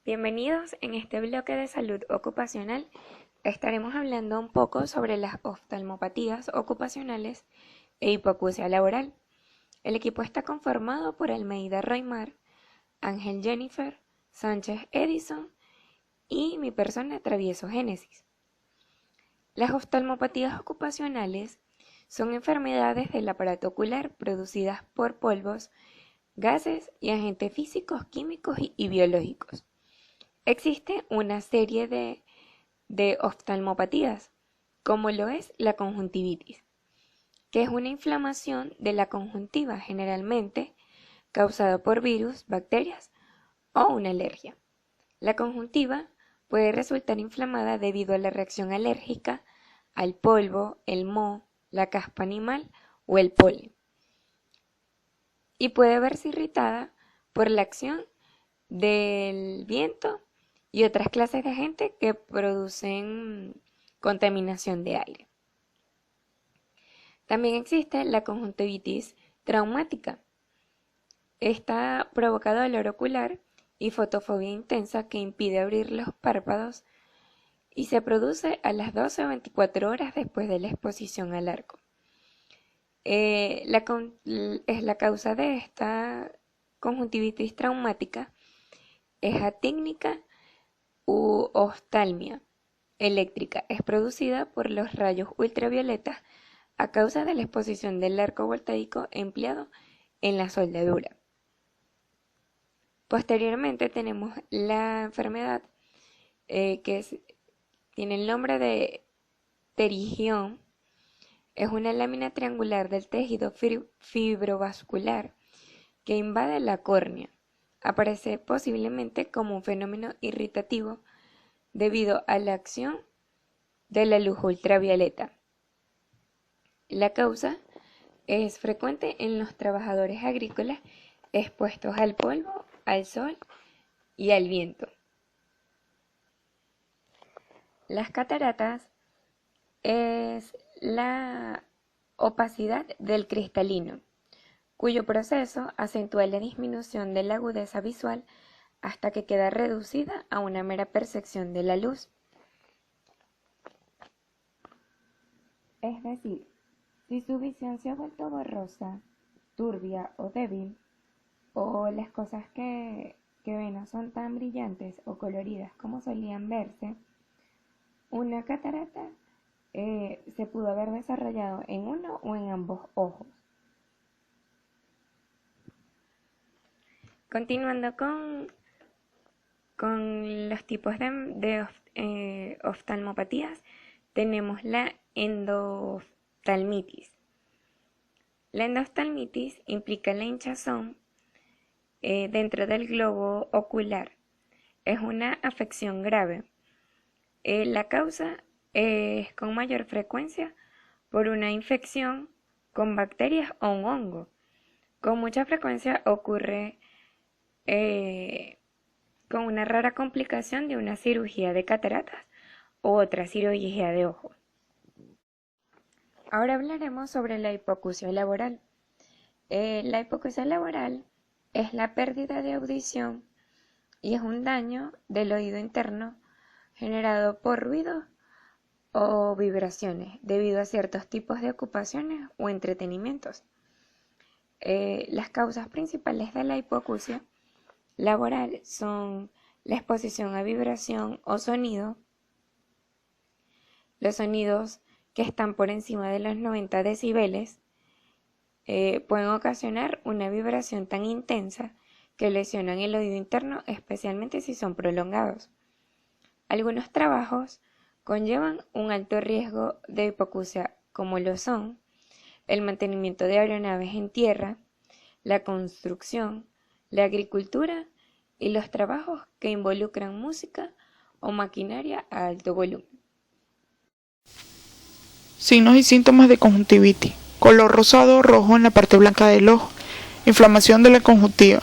Bienvenidos. En este bloque de salud ocupacional estaremos hablando un poco sobre las oftalmopatías ocupacionales e hipoacusia laboral. El equipo está conformado por Almeida Roymar, Ángel Jennifer, Sánchez Edison y mi persona Travieso Génesis. Las oftalmopatías ocupacionales son enfermedades del aparato ocular producidas por polvos, gases y agentes físicos, químicos y biológicos. Existe una serie de oftalmopatías, como lo es la conjuntivitis, que es una inflamación de la conjuntiva generalmente causada por virus, bacterias o una alergia. La conjuntiva puede resultar inflamada debido a la reacción alérgica al polvo, el moho, la caspa animal o el polen, y puede verse irritada por la acción del viento y otras clases de agentes que producen contaminación de aire. También existe la conjuntivitis traumática. Está provocado dolor ocular y fotofobia intensa que impide abrir los párpados y se produce a las 12 o 24 horas después de la exposición al arco. La causa de esta conjuntivitis traumática es atígnica u oftalmia eléctrica. Es producida por los rayos ultravioletas a causa de la exposición del arco voltaico empleado en la soldadura. Posteriormente tenemos la enfermedad tiene el nombre de pterigión. Es una lámina triangular del tejido fibrovascular que invade la córnea. Aparece posiblemente como un fenómeno irritativo debido a la acción de la luz ultravioleta. La causa es frecuente en los trabajadores agrícolas expuestos al polvo, al sol y al viento. Las cataratas es la opacidad del cristalino, cuyo proceso acentúa la disminución de la agudeza visual hasta que queda reducida a una mera percepción de la luz. Es decir, si su visión se ha vuelto borrosa, turbia o débil, o las cosas que ven no son tan brillantes o coloridas como solían verse, una catarata se pudo haber desarrollado en uno o en ambos ojos. Continuando con los tipos de oftalmopatías, tenemos la endoftalmitis. La endoftalmitis implica la hinchazón dentro del globo ocular. Es una afección grave. La causa es con mayor frecuencia por una infección con bacterias o un hongo. Con mucha frecuencia ocurre con una rara complicación de una cirugía de cataratas u otra cirugía de ojo. Ahora hablaremos sobre la hipoacusia laboral. La hipoacusia laboral es la pérdida de audición y es un daño del oído interno generado por ruidos o vibraciones debido a ciertos tipos de ocupaciones o entretenimientos. Las causas principales de la hipoacusia laboral son la exposición a vibración o sonido. Los sonidos que están por encima de los 90 decibeles pueden ocasionar una vibración tan intensa que lesionan el oído interno, especialmente si son prolongados. Algunos trabajos conllevan un alto riesgo de hipoacusia, como lo son el mantenimiento de aeronaves en tierra, la construcción, la agricultura y los trabajos que involucran música o maquinaria a alto volumen. Signos y síntomas de conjuntivitis: color rosado o rojo en la parte blanca del ojo, inflamación de la conjuntiva,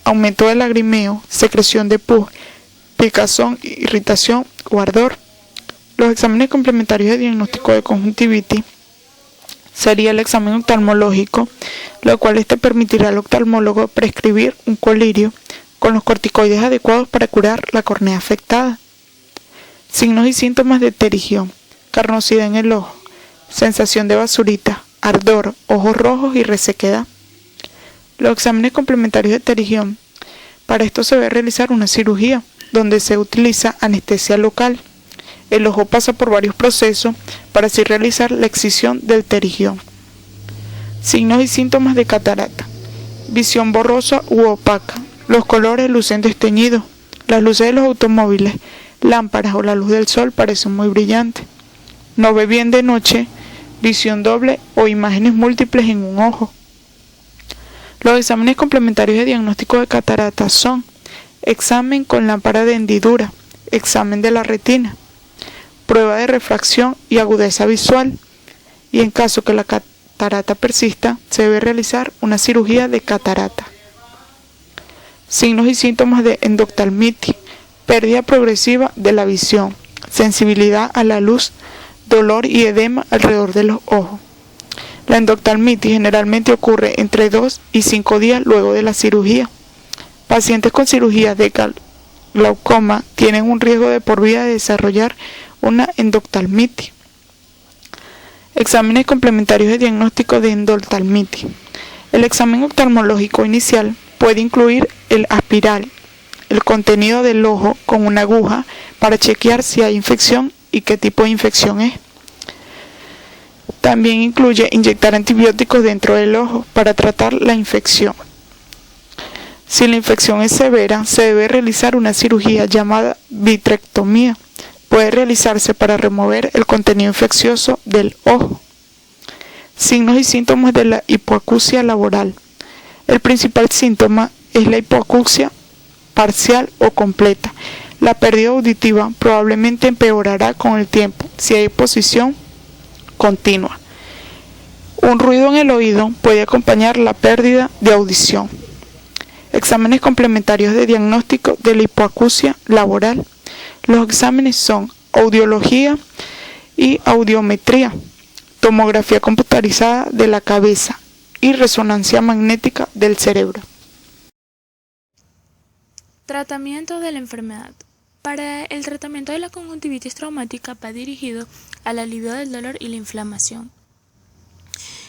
aumento del lagrimeo, secreción de pus, picazón, irritación o ardor. Los exámenes complementarios de diagnóstico de conjuntivitis sería el examen oftalmológico, lo cual permitirá al oftalmólogo prescribir un colirio con los corticoides adecuados para curar la córnea afectada. Signos y síntomas de pterigión: carnosidad en el ojo, sensación de basurita, ardor, ojos rojos y resequedad. Los exámenes complementarios de pterigión: para esto se debe realizar una cirugía, donde se utiliza anestesia local. El ojo pasa por varios procesos para así realizar la excisión del pterigión. Signos y síntomas de catarata: visión borrosa u opaca, los colores lucen desteñidos, las luces de los automóviles, lámparas o la luz del sol parecen muy brillantes, no ve bien de noche, visión doble o imágenes múltiples en un ojo. Los exámenes complementarios de diagnóstico de catarata son: examen con lámpara de hendidura, examen de la retina, prueba de refracción y agudeza visual, y en caso que la catarata persista, se debe realizar una cirugía de catarata. Signos y síntomas de endoftalmitis: pérdida progresiva de la visión, sensibilidad a la luz, dolor y edema alrededor de los ojos. La endoftalmitis generalmente ocurre entre 2 y 5 días luego de la cirugía. Pacientes con cirugías de glaucoma tienen un riesgo de por vida de desarrollar una endoftalmitis. Exámenes complementarios de diagnóstico de endoftalmitis: el examen oftalmológico inicial puede incluir el aspirar el contenido del ojo con una aguja para chequear si hay infección y qué tipo de infección es. También incluye inyectar antibióticos dentro del ojo para tratar la infección. Si la infección es severa, se debe realizar una cirugía llamada vitrectomía. Puede realizarse para remover el contenido infeccioso del ojo. Signos y síntomas de la hipoacusia laboral: el principal síntoma es la hipoacusia parcial o completa. La pérdida auditiva probablemente empeorará con el tiempo si hay exposición continua. Un ruido en el oído puede acompañar la pérdida de audición. Exámenes complementarios de diagnóstico de la hipoacusia laboral: los exámenes son audiología y audiometría, tomografía computarizada de la cabeza y resonancia magnética del cerebro. Tratamiento de la enfermedad. Para el tratamiento de la conjuntivitis traumática va dirigido al alivio del dolor y la inflamación.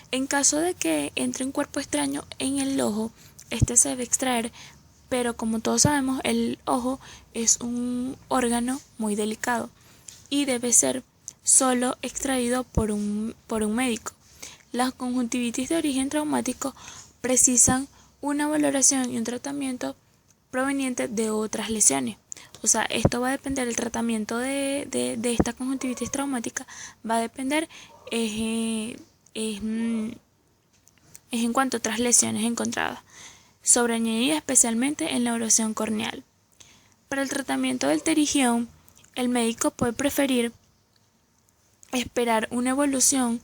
En caso de que entre un cuerpo extraño en el ojo, este se debe extraer, pero como todos sabemos, el ojo es un órgano muy delicado y debe ser solo extraído por un médico. Las conjuntivitis de origen traumático precisan una valoración y un tratamiento proveniente de otras lesiones. O sea, esto va a depender, el tratamiento de esta conjuntivitis traumática va a depender es en cuanto a otras lesiones encontradas, sobreañadida especialmente en la erosión corneal. Para el tratamiento del pterigión, el médico puede preferir esperar una evolución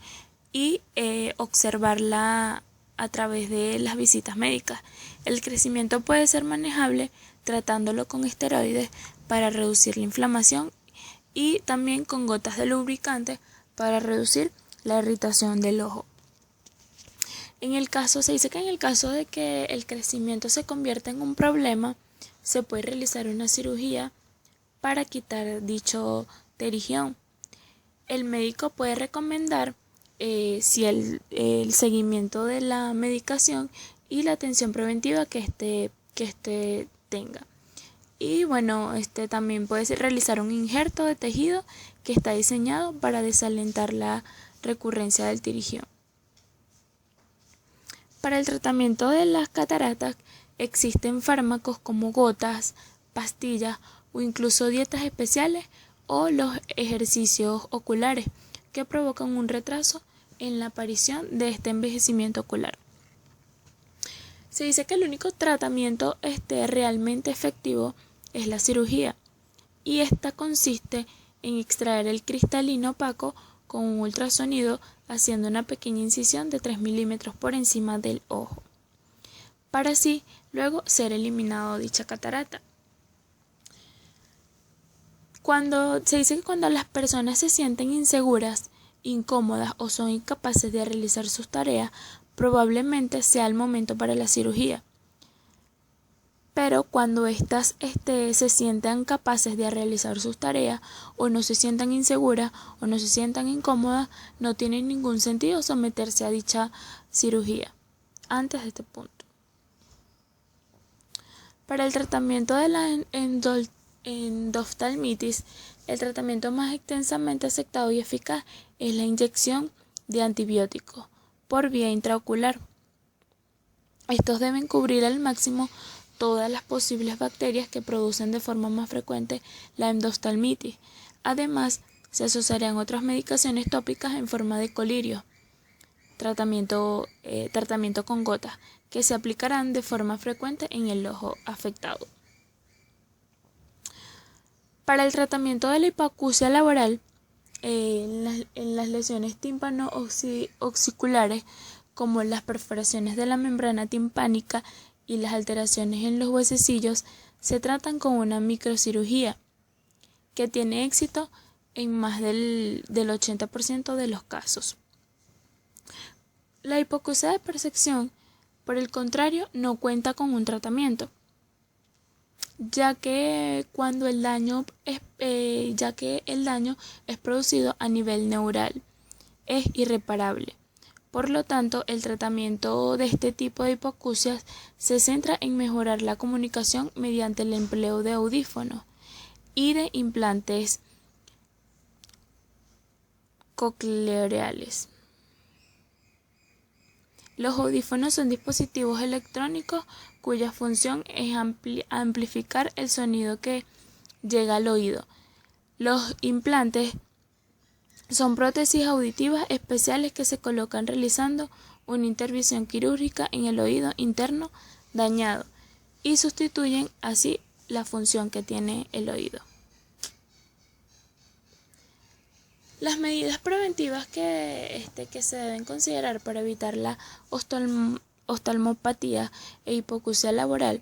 y observarla a través de las visitas médicas. El crecimiento puede ser manejable tratándolo con esteroides para reducir la inflamación y también con gotas de lubricante para reducir la irritación del ojo. Se dice que en el caso de que el crecimiento se convierta en un problema, se puede realizar una cirugía para quitar dicho pterigión. El médico puede recomendar si el seguimiento de la medicación y la atención preventiva que este tenga. Y bueno, también puede realizar un injerto de tejido que está diseñado para desalentar la recurrencia del pterigión. Para el tratamiento de las cataratas existen fármacos como gotas, pastillas o incluso dietas especiales o los ejercicios oculares que provocan un retraso en la aparición de este envejecimiento ocular. Se dice que el único tratamiento realmente efectivo es la cirugía, y esta consiste en extraer el cristalino opaco con un ultrasonido haciendo una pequeña incisión de 3 milímetros por encima del ojo, para así luego ser eliminado dicha catarata. Se dice que cuando las personas se sienten inseguras, incómodas o son incapaces de realizar sus tareas, probablemente sea el momento para la cirugía. pero cuando éstas se sientan capaces de realizar sus tareas o no se sientan inseguras o no se sientan incómodas, no tiene ningún sentido someterse a dicha cirugía antes de este punto. Para el tratamiento de la endoftalmitis, el tratamiento más extensamente aceptado y eficaz es la inyección de antibióticos por vía intraocular. Estos deben cubrir al máximo todas las posibles bacterias que producen de forma más frecuente la endoftalmitis. Además, se asociarán otras medicaciones tópicas en forma de colirio, tratamiento con gotas, que se aplicarán de forma frecuente en el ojo afectado. Para el tratamiento de la hipoacusia laboral, en las lesiones tímpano-occipulares, como las perforaciones de la membrana timpánica y las alteraciones en los huesecillos, se tratan con una microcirugía que tiene éxito en más del 80% de los casos. La hipoacusia de percepción, por el contrario, no cuenta con un tratamiento, ya que el daño es producido a nivel neural, es irreparable. Por lo tanto, el tratamiento de este tipo de hipoacusias se centra en mejorar la comunicación mediante el empleo de audífonos y de implantes cocleares. Los audífonos son dispositivos electrónicos cuya función es amplificar el sonido que llega al oído. Los implantes son prótesis auditivas especiales que se colocan realizando una intervención quirúrgica en el oído interno dañado y sustituyen así la función que tiene el oído. Las medidas preventivas que se deben considerar para evitar la oftalmopatía e hipoacusia laboral,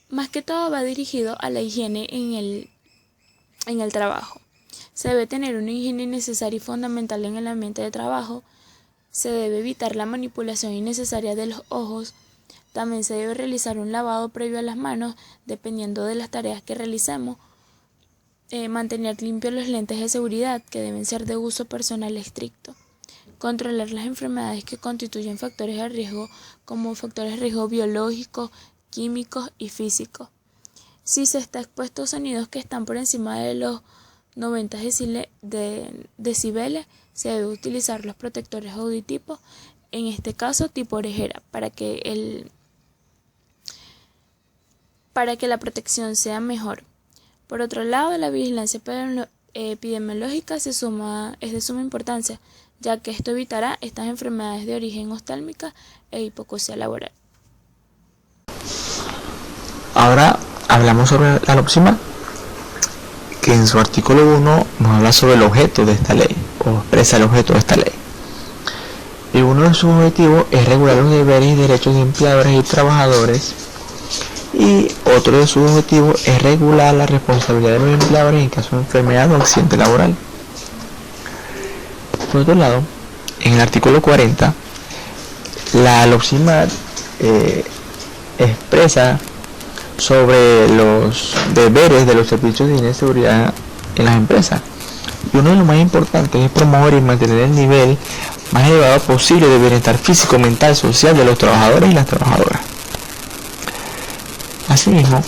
más que todo va dirigido a la higiene en el trabajo. Se debe tener una higiene necesaria y fundamental en el ambiente de trabajo. Se debe evitar la manipulación innecesaria de los ojos. También se debe realizar un lavado previo a las manos, dependiendo de las tareas que realicemos. Mantener limpios los lentes de seguridad, que deben ser de uso personal estricto. Controlar las enfermedades que constituyen factores de riesgo, como factores de riesgo biológicos, químicos y físicos. Si se está expuesto a sonidos que están por encima de los 90 decibeles, se debe utilizar los protectores auditivos, en este caso tipo orejera, para que la protección sea mejor. Por otro lado, la vigilancia epidemiológica es de suma importancia, ya que esto evitará estas enfermedades de origen oftálmica e hipoacusia laboral. Ahora hablamos sobre la loxima, que en su artículo 1 nos habla sobre el objeto de esta ley, o expresa el objeto de esta ley. Y uno de sus objetivos es regular los deberes y derechos de empleadores y trabajadores, y otro de sus objetivos es regular la responsabilidad de los empleadores en caso de enfermedad o accidente laboral. Por otro lado, en el artículo 40, la LOXIMAT expresa sobre los deberes de los servicios de higiene y seguridad en las empresas. Y uno de los más importantes es promover y mantener el nivel más elevado posible de bienestar físico, mental y social de los trabajadores y las trabajadoras. Asimismo,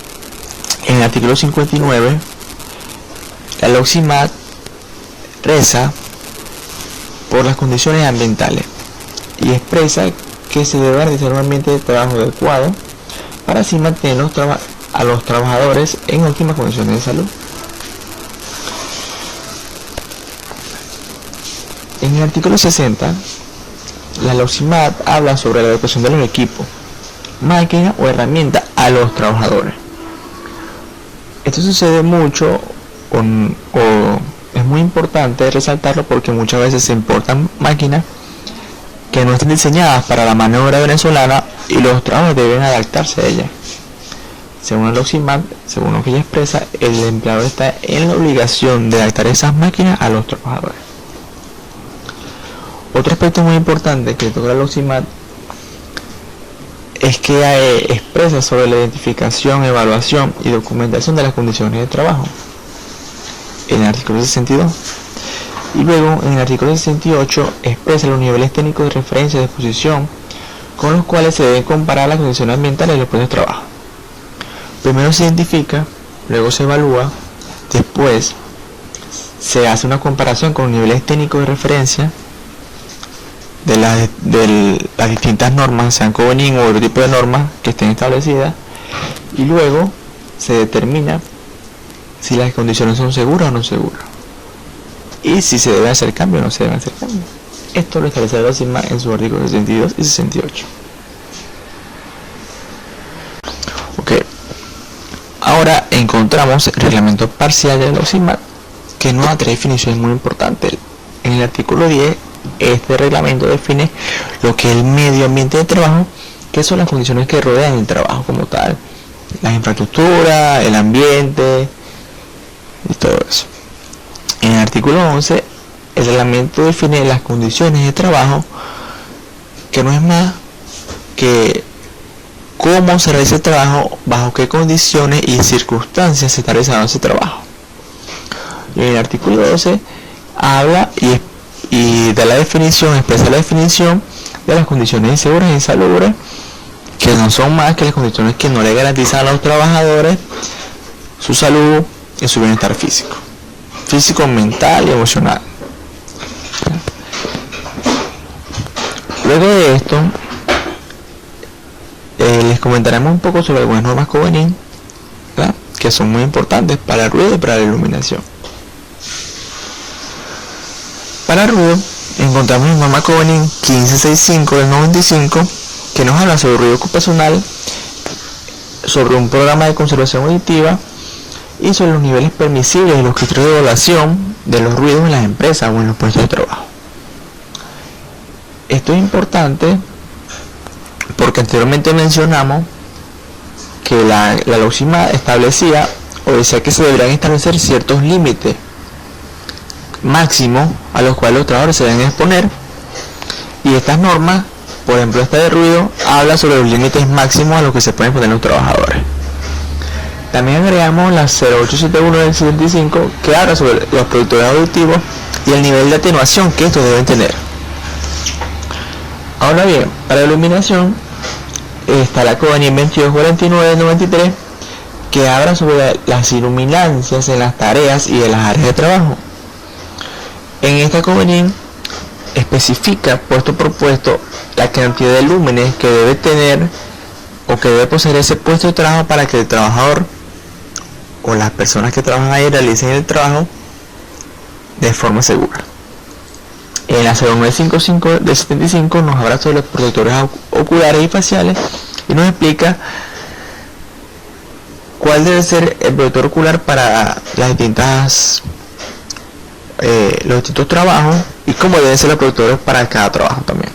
en el artículo 59, la LOXIMAT reza por las condiciones ambientales y expresa que se debe realizar un ambiente de trabajo adecuado para así mantener a los trabajadores en óptimas condiciones de salud. En el artículo 60, la LOXIMAT habla sobre la adecuación de los equipos, máquinas o herramientas a los trabajadores. Esto sucede mucho o es muy importante resaltarlo porque muchas veces se importan máquinas que no están diseñadas para la mano de obra venezolana y los trabajadores deben adaptarse a ellas. Según el LOXIMAT, según lo que ella expresa, el empleador está en la obligación de adaptar esas máquinas a los trabajadores. Otro aspecto muy importante que toca la LOXIMAT es que expresa sobre la identificación, evaluación y documentación de las condiciones de trabajo en el artículo 62. Y luego en el artículo 68 expresa los niveles técnicos de referencia de exposición con los cuales se deben comparar las condiciones ambientales de los puestos de trabajo. Primero se identifica, luego se evalúa, después se hace una comparación con los niveles técnicos de referencia de las distintas normas, sean Covenin o otro tipo de normas que estén establecidas, y luego se determina si las condiciones son seguras o no seguras, y si se deben hacer cambios o no se deben hacer cambios. Esto lo establece la CIMAC en sus artículos 62 y 68. Ok. Ahora encontramos el reglamento parcial de la CIMAC, que nos da 3 definiciones muy importantes. En el artículo 10, este reglamento define lo que es el medio ambiente de trabajo, que son las condiciones que rodean el trabajo como tal, las infraestructuras, el ambiente y todo eso. En el artículo 11, el reglamento define las condiciones de trabajo, que no es más que cómo se realiza el trabajo, bajo qué condiciones y circunstancias se está realizando ese trabajo. Y en el artículo 12 habla y da la definición, expresa la definición de las condiciones inseguras e insalubres, que no son más que las condiciones que no le garantizan a los trabajadores su salud y su bienestar físico, mental y emocional. Luego de esto, les comentaremos un poco sobre algunas normas Covenin, que son muy importantes para el ruido y para la iluminación. Para el ruido, encontramos la norma Covenin 1565 del 95, que nos habla sobre el ruido ocupacional, sobre un programa de conservación auditiva y sobre los niveles permisibles y los criterios de evaluación de los ruidos en las empresas o en los puestos de trabajo. Esto es importante porque anteriormente mencionamos que la LOCIMAD establecía o decía que se deberían establecer ciertos límites máximos a los cuales los trabajadores se deben exponer, y estas normas, por ejemplo esta de ruido, habla sobre los límites máximos a los que se pueden poner los trabajadores. También agregamos la 0871 del 75, que habla sobre los productores auditivos y el nivel de atenuación que estos deben tener. Ahora bien, para la iluminación está la Covenin 2249 del 93, que habla sobre las iluminancias en las tareas y en las áreas de trabajo. En esta Covenin especifica puesto por puesto la cantidad de lúmenes que debe tener o que debe poseer ese puesto de trabajo para que el trabajador o las personas que trabajan ahí realicen el trabajo de forma segura. En la 0955 del 75 nos habla sobre los protectores oculares y faciales y nos explica cuál debe ser el protector ocular para las distintas los distintos trabajos y cómo deben ser los protectores para cada trabajo también.